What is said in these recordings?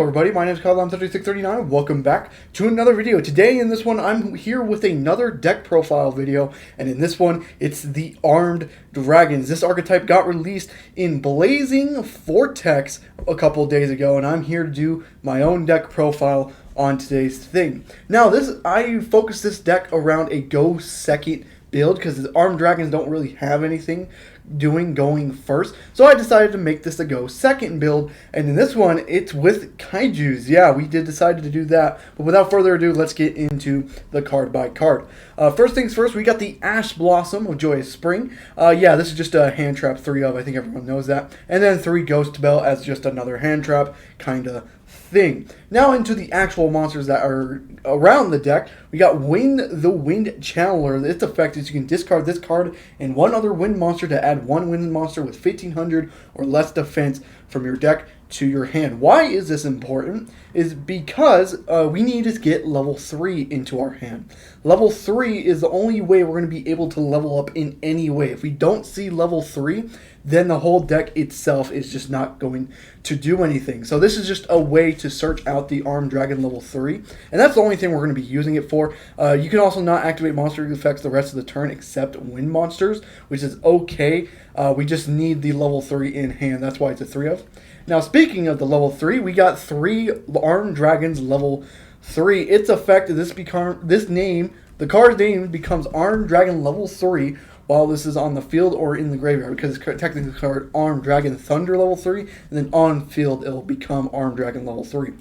Hello everybody, my name is Kyle, I'm 3639. Welcome back to another video. Today in this one, I'm here with another deck profile video, and in this one, it's the Armed Dragons. This archetype got released in Blazing Vortex a couple days ago, and I'm here to do my own deck profile on today's thing. Now, I focused this deck around a go second build because the Armed Dragons don't really have anything going first, so I decided to make this a go second build, and in this one it's with Kaijus. Yeah, we did decide to do that, but without further ado, let's get into the card by card. First things first, we got the Ash Blossom of Joyous Spring. Yeah, this is just a hand trap 3 of, I think everyone knows that, and then 3 Ghost Bell as just another hand trap kinda thing. Now into the actual monsters that are around the deck. We got Wind the Wind Channeler. Its effect is you can discard this card and one other wind monster to add one wind monster with 1500 or less defense from your deck to your hand. Why is this important? Is because we need to get level 3 into our hand. Level 3 is the only way we're going to be able to level up in any way. If we don't see level 3, then the whole deck itself is just not going to do anything. So this is just a way to search out the Armed Dragon level 3, and that's the only thing we're going to be using it for. You can also not activate monster effects the rest of the turn except wind monsters, which is okay. We just need the level 3 in hand. That's why it's a 3 of. Now, speaking of the level 3, we got 3 Armed Dragons level 3. Its effect is the card's name becomes Armed Dragon level 3 while this is on the field or in the graveyard, because it's technically called Armed Dragon Thunder level 3, and then on field it'll become Armed Dragon level 3.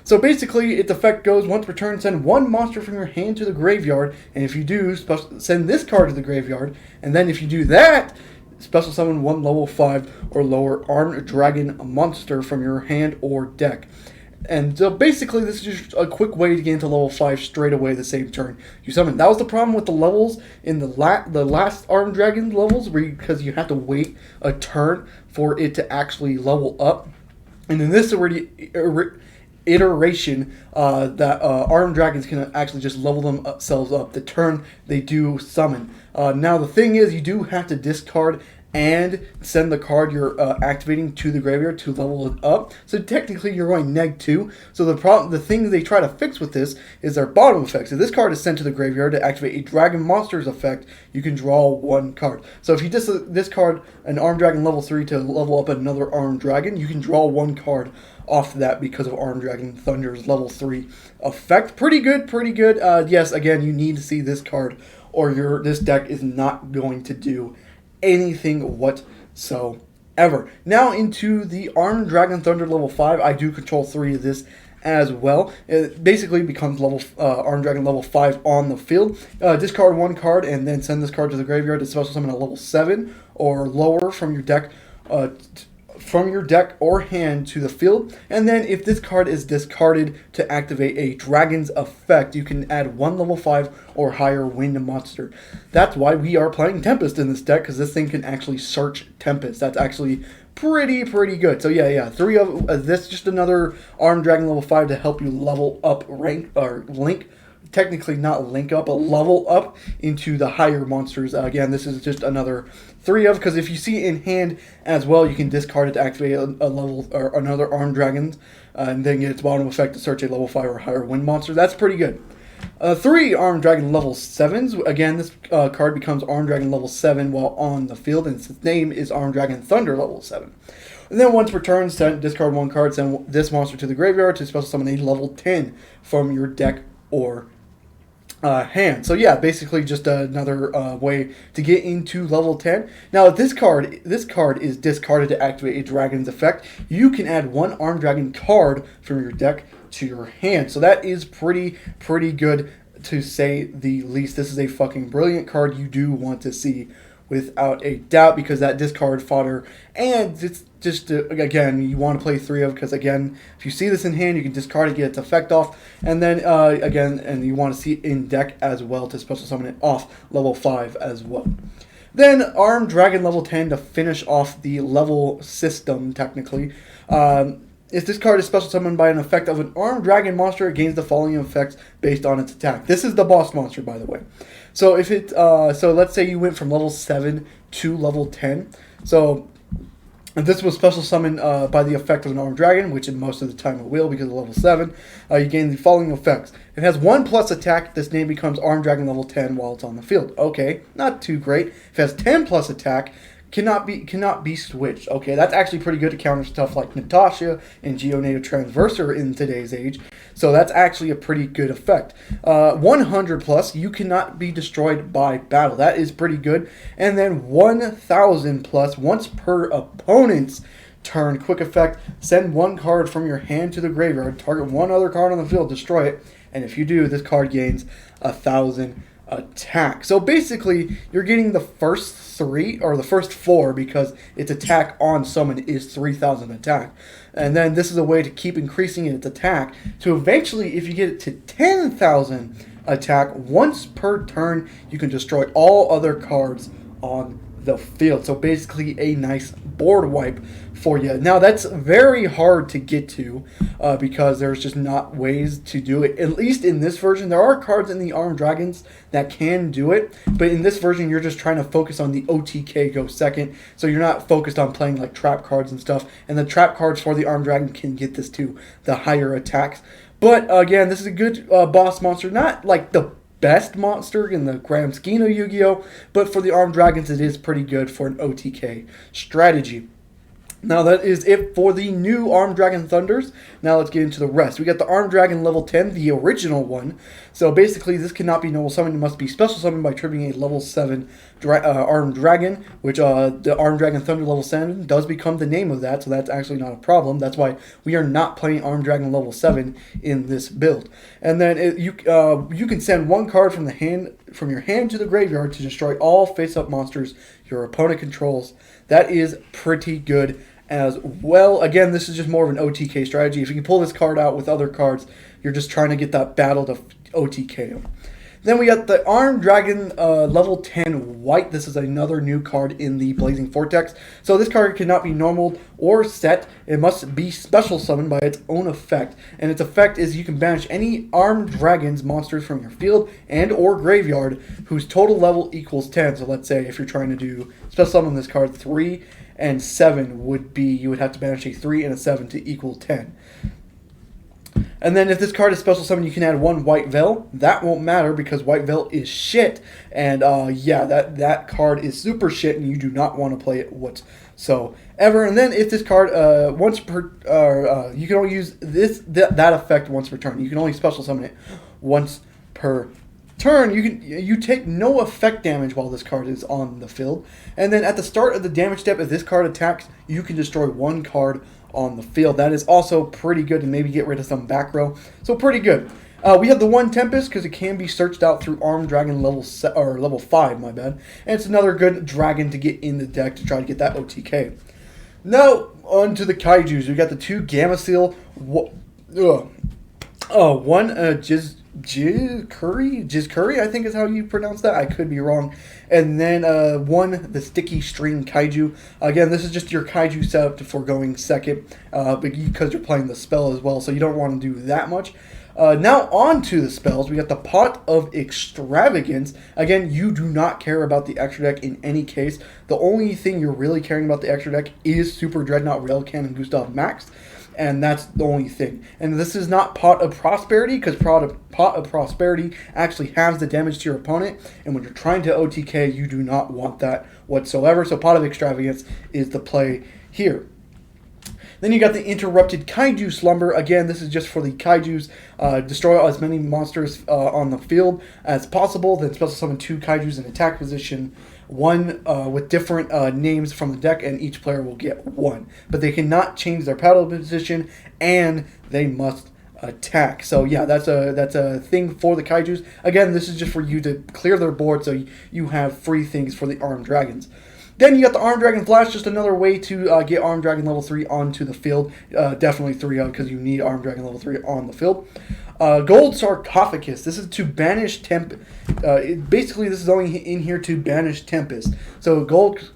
So basically, its effect goes, once per turn, send one monster from your hand to the graveyard, and if you do, send this card to the graveyard, and then if you do that, special summon one level 5 or lower Armed Dragon monster from your hand or deck. And so basically, this is just a quick way to get into level 5 straight away the same turn you summon. That was the problem with the levels in the last Armed Dragon levels, because you have to wait a turn for it to actually level up. And in this iteration, that Armed Dragons can actually just level themselves up the turn they do summon. Now the thing is, you do have to discard and send the card you're activating to the graveyard to level it up. So technically you're going -2. So the thing they try to fix with this is their bottom effects. If this card is sent to the graveyard to activate a Dragon Monsters effect, you can draw one card. So if you discard an Armed Dragon level 3 to level up another Armed Dragon, you can draw one card off that because of Armed Dragon Thunder's level 3 effect. Pretty good, pretty good. Yes, again, you need to see this card or this deck is not going to do anything whatsoever. Now into the Armed Dragon Thunder level 5. I do control 3 of this as well. It basically becomes Armed Dragon level 5 on the field. Discard one card and then send this card to the graveyard to special summon a level 7 or lower from your deck or hand to the field. And then if this card is discarded to activate a Dragon's effect, you can add one level 5 or higher wind monster. That's why we are playing Tempest in this deck, because this thing can actually search Tempest. That's actually pretty good. So yeah, 3 of this, just another Armed Dragon level 5 to help you level up technically not link up, but level up into the higher monsters. Again, this is just another 3 of, because if you see it in hand as well, you can discard it to activate a level or another Armed Dragon, and then get its bottom effect to search a level 5 or higher wind monster. That's pretty good. 3 Armed Dragon level 7s. Again, this card becomes Armed Dragon level 7 while on the field, and its name is Armed Dragon Thunder level 7. And then once per turn, discard one card, send this monster to the graveyard to special summon a level 10 from your deck or hand. So yeah, basically just another way to get into level 10. Now this card is discarded to activate a Dragon's effect. You can add one Armed Dragon card from your deck to your hand. So that is pretty good, to say the least. This is a fucking brilliant card you do want to see without a doubt, because that discard fodder, and it's just again, you want to play 3 of, because again, if you see this in hand, you can discard it, get its effect off, and then and you want to see it in deck as well to special summon it off level 5 as well. Then Armed Dragon level 10 to finish off the level system technically. If this card is special summoned by an effect of an Armed Dragon monster, it gains the following effects based on its attack. This is the boss monster, by the way. So if it, so let's say you went from level 7 to level 10. So And this will special summon by the effect of an armed dragon, which in most of the time it will because of level 7. You gain the following effects. It has 1+ attack. This name becomes armed dragon level 10 while it's on the field. Okay, not too great. If it has 10+ attack, cannot be switched. Okay, that's actually pretty good to counter stuff like Natasha and Geonative Transverser in today's age. So that's actually a pretty good effect. 100+, you cannot be destroyed by battle. That is pretty good. And then 1000+, once per opponent's turn, quick effect, send one card from your hand to the graveyard, target one other card on the field, destroy it, and if you do, this card gains 1000 attack. So basically, you're getting the first 3 or the first 4 because its attack on summon is 3000 attack. And then this is a way to keep increasing its attack to eventually, if you get it to 10,000 attack, once per turn, you can destroy all other cards on the field. So basically a nice board wipe for you. Now that's very hard to get to because there's just not ways to do it. At least in this version, there are cards in the Armed Dragons that can do it, but in this version you're just trying to focus on the OTK go second, so you're not focused on playing like trap cards and stuff, and the trap cards for the Armed Dragon can get this to the higher attacks. But again, this is a good boss monster, not like the best monster in the grand scheme of Yu-Gi-Oh! But for the Armed Dragons, it is pretty good for an OTK strategy. Now that is it for the new Armed Dragon Thunders. Now let's get into the rest. We got the Armed Dragon level 10, the original one. So basically this cannot be normal summoned. It must be special summoned by triggering a level 7 Armed Dragon, which the Armed Dragon Thunder level 7 does become the name of that, so that's actually not a problem. That's why we are not playing Armed Dragon level 7 in this build. And then you can send one card from your hand to the graveyard to destroy all face-up monsters your opponent controls. That is pretty good as well. Again, this is just more of an OTK strategy. If you can pull this card out with other cards, you're just trying to get that battle to OTK them. Then we got the Armed Dragon level 10 white. This is another new card in the Blazing Vortex. So this card cannot be normal or set. It must be special summoned by its own effect. And its effect is you can banish any Armed Dragons monsters from your field and or graveyard whose total level equals 10. So let's say if you're trying to do special summon this card, 3 and 7 would be, you would have to banish a 3 and a 7 to equal 10. And then if this card is special summon, you can add one White Veil. That won't matter because White Veil is shit. And yeah, that card is super shit, and you do not want to play it whatsoever. And then if this card once per, you can only use that effect once per turn. You can only special summon it once per turn. You take no effect damage while this card is on the field. And then at the start of the damage step, if this card attacks, you can destroy one card on the field. That is also pretty good to maybe get rid of some back row. So pretty good. We have the one Tempest because it can be searched out through Armed Dragon level 5, my bad. And it's another good dragon to get in the deck to try to get that OTK. Now on to the Kaijus. We got the two Gameciel. One Jizkuri, I think is how you pronounce that. I could be wrong. And then one, the Sticky String Kaiju. Again, this is just your Kaiju setup for going second because you're playing the spell as well, so you don't want to do that much. Now on to the spells. We got the Pot of Extravagance. Again, you do not care about the extra deck in any case. The only thing you're really caring about the extra deck is Super Dreadnought, Railcan, and Gustav Max. And that's the only thing. And this is not Pot of Prosperity, because Pot of Prosperity actually has the damage to your opponent. And when you're trying to OTK, you do not want that whatsoever. So Pot of Extravagance is the play here. Then you got the Interrupted Kaiju Slumber. Again, this is just for the Kaijus. Destroy as many monsters on the field as possible. Then special summon 2 Kaijus in attack position. One with different names from the deck, and each player will get 1. But they cannot change their battle position, and they must attack. So yeah, that's a thing for the Kaijus. Again, this is just for you to clear their board, so you have free things for the Armed Dragons. Then you got the Armed Dragon Flash, just another way to get Armed Dragon level 3 onto the field. Definitely 3 because you need Armed Dragon level 3 on the field. Gold Sarcophagus. This is to banish basically, this is only in here to banish Tempest. So Gold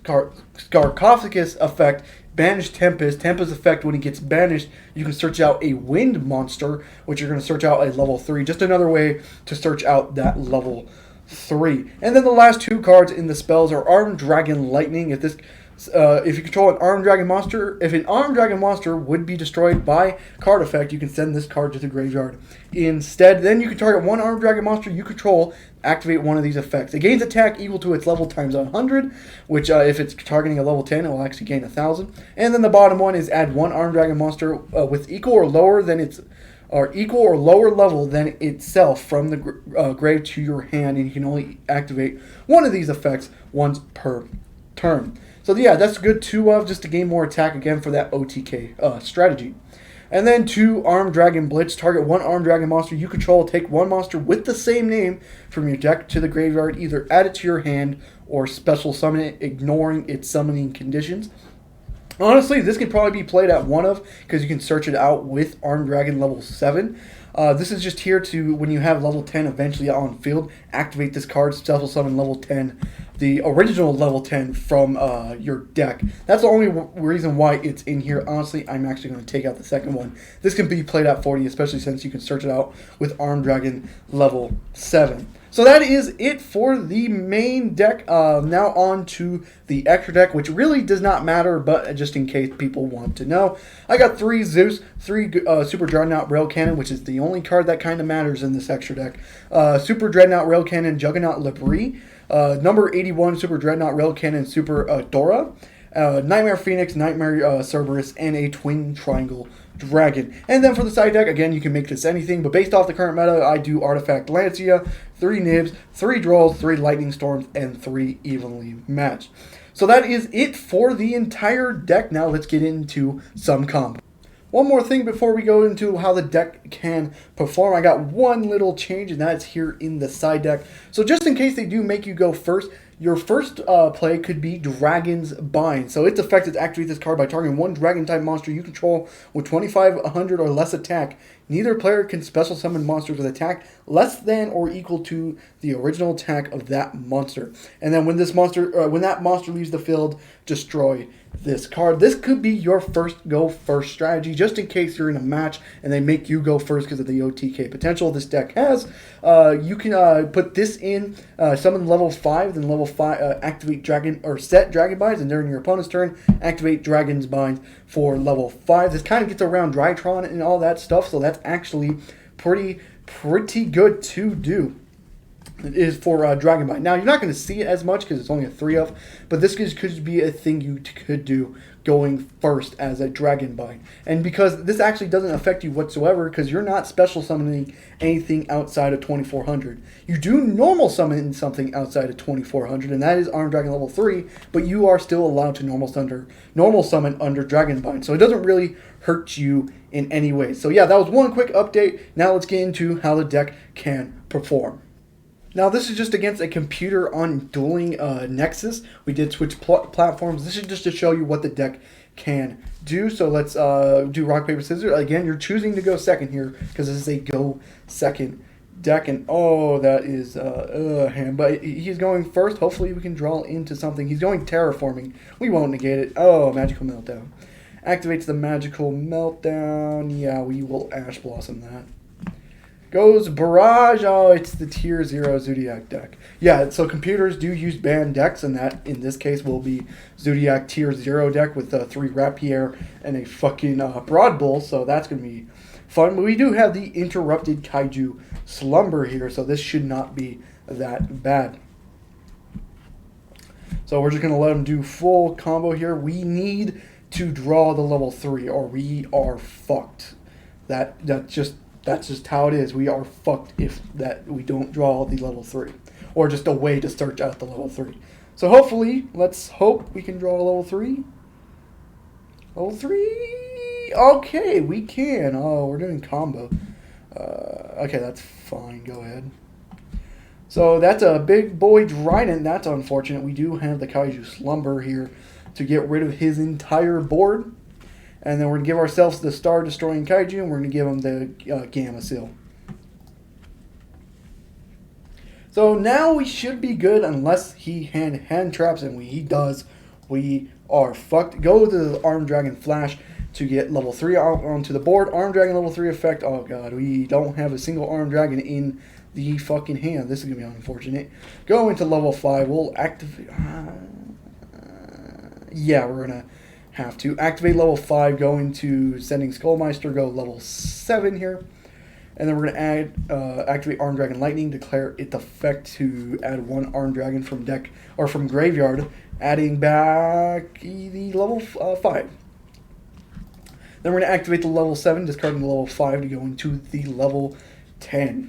Sarcophagus effect, banish Tempest. Tempest effect, when it gets banished, you can search out a Wind monster, which you're going to search out a level 3. Just another way to search out that level 3. And then the last 2 cards in the spells are Armed Dragon Lightning. If this If you control an Armed Dragon monster, if an Armed Dragon monster would be destroyed by card effect, you can send this card to the graveyard. Instead, then you can target one Armed Dragon monster you control, activate one of these effects. It gains attack equal to its level times 100, which if it's targeting a level 10, it will actually gain 1,000. And then the bottom one is add one Armed Dragon monster with equal or lower level than itself from the grave to your hand, and you can only activate one of these effects once per turn. So yeah, that's good just to gain more attack again for that OTK strategy. And then 2 Armed Dragon Blitz. Target one Armed Dragon monster you control. Take one monster with the same name from your deck to the graveyard. Either add it to your hand or special summon it, ignoring its summoning conditions. Honestly, this could probably be played at 1 of, because you can search it out with Armed Dragon level 7. This is just here to, when you have level 10 eventually on field, activate this card, special summon level 10, the original level 10 from your deck. That's the only reason why it's in here. Honestly, I'm actually going to take out the second one. This can be played at 40, especially since you can search it out with Armed Dragon level 7. So that is it for the main deck. Now on to the extra deck, which really does not matter, but just in case people want to know. I got 3 Zeus, 3 Super Dreadnought Rail Cannon, which is the only card that kind of matters in this extra deck. Super Dreadnought Rail Cannon, Juggernaut Labrie, number 81 Super Dreadnought Rail Cannon, Super Dora, Nightmare Phoenix, Nightmare Cerberus, and a Twin Triangle Dragon. And then for the side deck, again, you can make this anything, but based off the current meta, I do Artifact Lancia, 3 Nibs, 3 Drolls, 3 Lightning Storms, and 3 Evenly Matched. So that is it for the entire deck. Now let's get into some combo. One more thing before we go into how the deck can perform. I got one little change, and that's here in the side deck. So just in case they do make you go first, your first play could be Dragon's Bind. So its effect is activate this card by targeting one Dragon-type monster you control with 2,500 or less attack. Neither player can special summon monsters with attack less than or equal to the original attack of that monster. And then when that monster leaves the field, destroy this card. This could be your go first strategy, just in case you're in a match and they make you go first because of the OTK potential this deck has. You can put this in, summon level 5, then level 5 activate Dragon or set Dragon Binds, and during your opponent's turn, activate Dragon's Binds for level 5. This kind of gets around Drytron and all that stuff, so that's actually pretty good to do. It is for Dragon Bind. Now, you're not going to see it as much because it's only a 3 of, but this could be a thing you could do going first as a Dragon Bind. And because this actually doesn't affect you whatsoever because you're not special summoning anything outside of 2,400. You do normal summon something outside of 2,400, and that is Armed Dragon level 3, but you are still allowed to normal summon under Dragon Bind. So it doesn't really hurt you in any way. So yeah, that was one quick update. Now let's get into how the deck can perform. Now, this is just against a computer on Dueling Nexus. We did switch platforms. This is just to show you what the deck can do. So let's do rock, paper, scissors. Again, you're choosing to go second here because this is a go second deck. And oh, that is him. But he's going first. Hopefully we can draw into something. He's going terraforming. We won't negate it. Oh, Magical Meltdown. Activates the Magical Meltdown. Yeah, we will Ash Blossom that. Goes Barrage. Oh, it's the Tier 0 Zoodiac deck. Yeah, so computers do use banned decks, and that, in this case, will be Zoodiac Tier 0 deck with 3 Rapier and a fucking Broad Bull, so that's going to be fun. But we do have the Interrupted Kaiju Slumber here, so this should not be that bad. So we're just going to let him do full combo here. We need to draw the level 3, or we are fucked. That's just how it is. We are fucked if we don't draw the level 3. Or just a way to search out the level 3. So hopefully, let's hope we can draw a level 3. Level 3! Okay, we can. Oh, we're doing combo. Okay, that's fine. Go ahead. So that's a big boy Dryden. That's unfortunate. We do have the Kaiju Slumber here to get rid of his entire board. And then we're going to give ourselves the Star Destroying Kaiju, and we're going to give him the Gamma Seal. So now we should be good unless he hand traps, and he does. We are fucked. Go to the Armed Dragon Flash to get level 3 onto the board. Armed Dragon level 3 effect. Oh god, we don't have a single Armed Dragon in the fucking hand. This is going to be unfortunate. Go into level 5. We'll activate... Yeah, we're going to have to activate level 5, go into Sending Skullmeister, go level 7 here. And then we're going to activate Armed Dragon Lightning, declare its effect to add 1 Armed Dragon from deck or from graveyard, adding back the level 5. Then we're going to activate the level 7, discarding the level 5 to go into the level 10.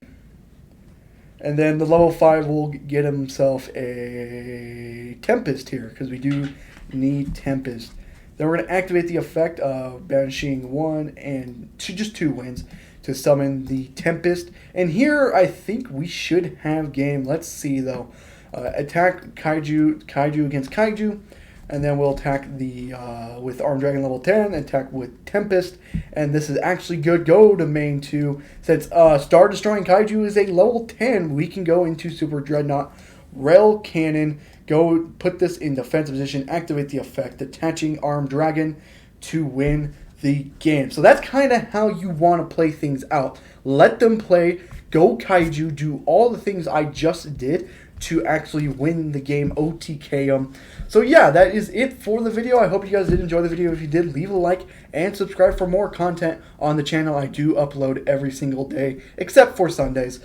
And then the level 5 will get himself a Tempest here, because we do need Tempest. Then we're going to activate the effect of banishing 1 and just 2 wins to summon the Tempest. And here I think we should have game. Let's see though. Attack Kaiju against Kaiju. And then we'll attack the with Armed Dragon level 10, attack with Tempest, and this is actually good. Go to main 2. Since Star Destroying Kaiju is a level 10, we can go into Super Dreadnought, Rail Cannon, go put this in defensive position, activate the effect, attaching Armed Dragon to win the game. So that's kind of how you want to play things out. Let them play, go Kaiju, do all the things I just did to actually win the game, OTK them. So yeah, that is it for the video. I hope you guys did enjoy the video. If you did, leave a like and subscribe for more content on the channel. I do upload every single day except for Sundays.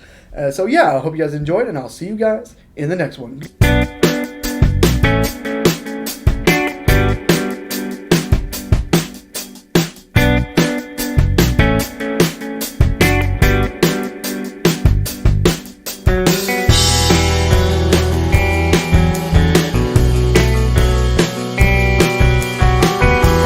So yeah, I hope you guys enjoyed, and I'll see you guys in the next one.